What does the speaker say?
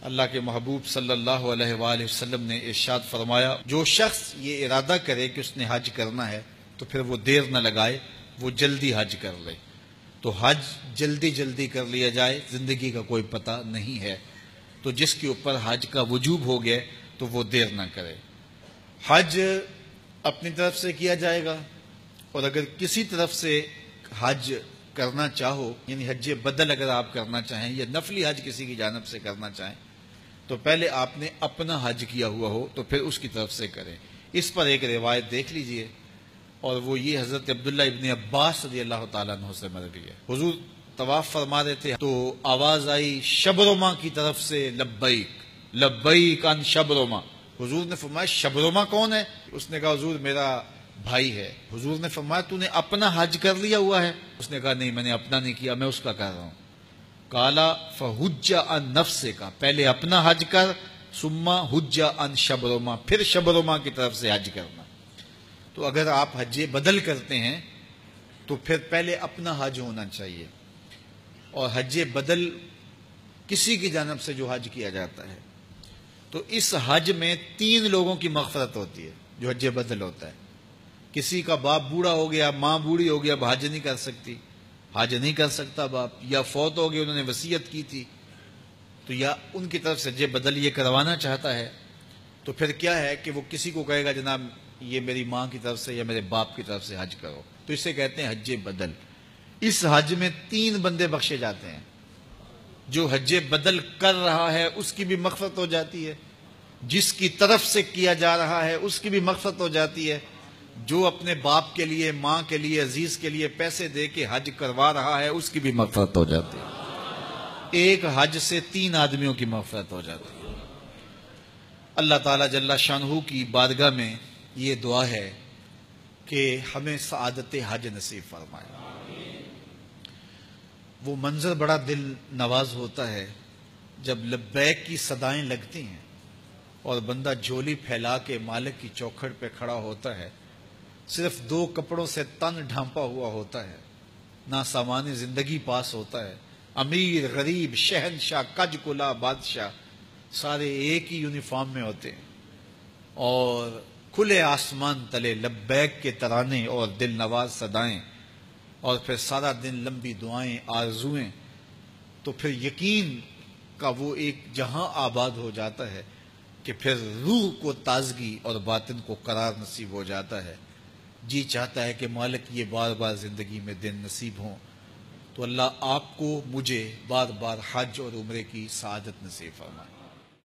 اللہ کے محبوب صلی اللہ علیہ وآلہ وسلم نے ارشاد فرمایا، جو شخص یہ ارادہ کرے کہ اس نے حج کرنا ہے تو پھر وہ دیر نہ لگائے، وہ جلدی حج کر لے۔ تو حج جلدی جلدی کر لیا جائے، زندگی کا کوئی پتہ نہیں ہے، تو جس کے اوپر حج کا وجوب ہو گیا تو وہ دیر نہ کرے۔ حج اپنی طرف سے کیا جائے گا، اور اگر کسی طرف سے حج کرنا چاہو، یعنی حج بدل اگر آپ کرنا چاہیں یا نفلی حج کسی کی جانب سے کرنا چاہیں، تو پہلے آپ نے اپنا حج کیا ہوا ہو تو پھر اس کی طرف سے کریں۔ اس پر ایک روایت دیکھ لیجئے، اور وہ یہ حضرت عبداللہ ابن عباس رضی اللہ تعالیٰ عنہ سے مروی ہے۔ حضور طواف فرما رہے تھے تو آواز آئی شبرما کی طرف سے، لبیک لبیک ان شبرما۔ حضور نے فرمایا شبرما کون ہے؟ اس نے کہا حضور میرا بھائی ہے۔ حضور نے فرمایا تو نے اپنا حج کر لیا ہوا ہے؟ اس نے کہا نہیں، میں نے اپنا نہیں کیا، میں اس کا کر رہا ہوں۔ کالا فحج ان نفسک، پہلے اپنا حج کر، ثم حج ان شبرما، پھر شبرما کی طرف سے حج کرنا۔ تو اگر آپ حج بدل کرتے ہیں تو پھر پہلے اپنا حج ہونا چاہیے، اور حج بدل کسی کی جانب سے جو حج کیا جاتا ہے تو اس حج میں 3 لوگوں کی مغفرت ہوتی ہے جو حج بدل ہوتا ہے۔ کسی کا باپ بوڑھا ہو گیا، ماں بوڑھی ہو گیا، اب حج نہیں کر سکتی، حج نہیں کر سکتا باپ، یا فوت ہو گئے، انہوں نے وصیت کی تھی، تو یا ان کی طرف سے حج بدل یہ کروانا چاہتا ہے، تو پھر کیا ہے کہ وہ کسی کو کہے گا جناب یہ میری ماں کی طرف سے یا میرے باپ کی طرف سے حج کرو، تو اسے کہتے ہیں حج بدل۔ اس حج میں 3 بندے بخشے جاتے ہیں۔ جو حج بدل کر رہا ہے اس کی بھی مغفرت ہو جاتی ہے، جس کی طرف سے کیا جا رہا ہے اس کی بھی مغفرت ہو جاتی ہے، جو اپنے باپ کے لیے، ماں کے لیے، عزیز کے لیے پیسے دے کے حج کروا رہا ہے اس کی بھی مغفرت ہو جاتی ہے۔ ایک حج سے 3 آدمیوں کی مغفرت ہو جاتی ہے۔ اللہ تعالیٰ جل شانہ کی بارگاہ میں یہ دعا ہے کہ ہمیں سعادت حج نصیب فرمائے۔ وہ منظر بڑا دل نواز ہوتا ہے جب لبیک کی صدائیں لگتی ہیں اور بندہ جھولی پھیلا کے مالک کی چوکھٹ پہ کھڑا ہوتا ہے، صرف 2 کپڑوں سے تن ڈھانپا ہوا ہوتا ہے، نہ سامان زندگی پاس ہوتا ہے، امیر غریب شہنشاہ کج کلا بادشاہ سارے ایک ہی یونیفارم میں ہوتے ہیں، اور کھلے آسمان تلے لبیک کے ترانے اور دل نواز صدائیں، اور پھر سارا دن لمبی دعائیں آرزویں، تو پھر یقین کا وہ ایک جہاں آباد ہو جاتا ہے کہ پھر روح کو تازگی اور باطن کو قرار نصیب ہو جاتا ہے۔ جی چاہتا ہے کہ مالک یہ بار بار زندگی میں دن نصیب ہوں، تو اللہ آپ کو مجھے بار بار حج اور عمرے کی سعادت نصیب فرمائے۔